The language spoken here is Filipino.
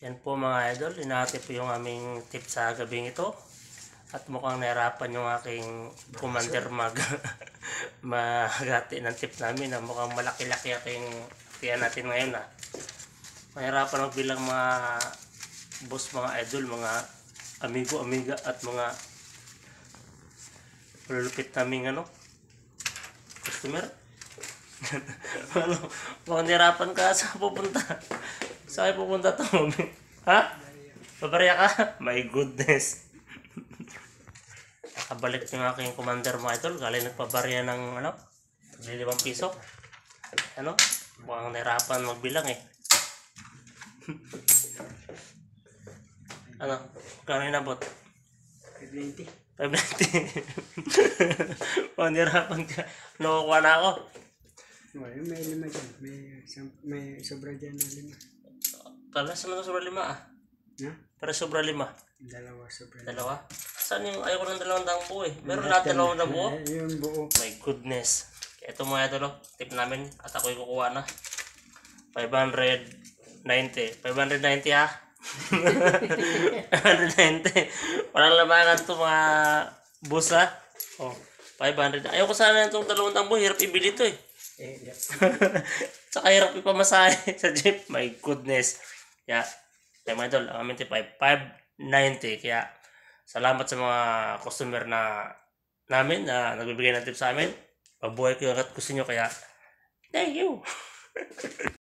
Yan po mga idol, inati po yung aming tip sa gabing ito. At mukhang nahirapan yung aking commander magati ng tip namin na mukhang malaki-laki aking tiyan natin ngayon. Mahirapan magbilang mga boss, mga idol, mga amigo, amiga at mga malulupit naming customer. Mukhang nahirapan ka sa pupunta. Saan kayo pupunta to? Ha? Pabarya ka? My goodness. Nakabalik yung aking commander mga idol. Galing nagpabarya ng 5 piso. Mukhang nahirapan magbilang eh. Kano inabot? 590. 590. Mukhang nahirapan ka. Nakukuha na ako. May 5 dyan. May sobra dyan na 5. Kala sa mga sobra 5 Ha? Para sobra 5. 2 sobra. Dalawa? Saan yung ayaw ko ng 2 buo eh? Meron lahat 2 buo? Yung buo. My goodness. Ito mga idol, tip namin at ako'y kukuha na. 590. 590 ha? 590. Walang labangan to mga boss ha? 500. Ayaw ko sana itong 2 buo. Hirap ibili to eh. Tsaka hirap ipamasahe sa jeep. My goodness. Kaya, mga idol, ang aming tip ay 590. Kaya, salamat sa mga customer namin na nagbibigay ng tip sa amin. Pabuhay ko yung gusto nyo. Kaya, thank you.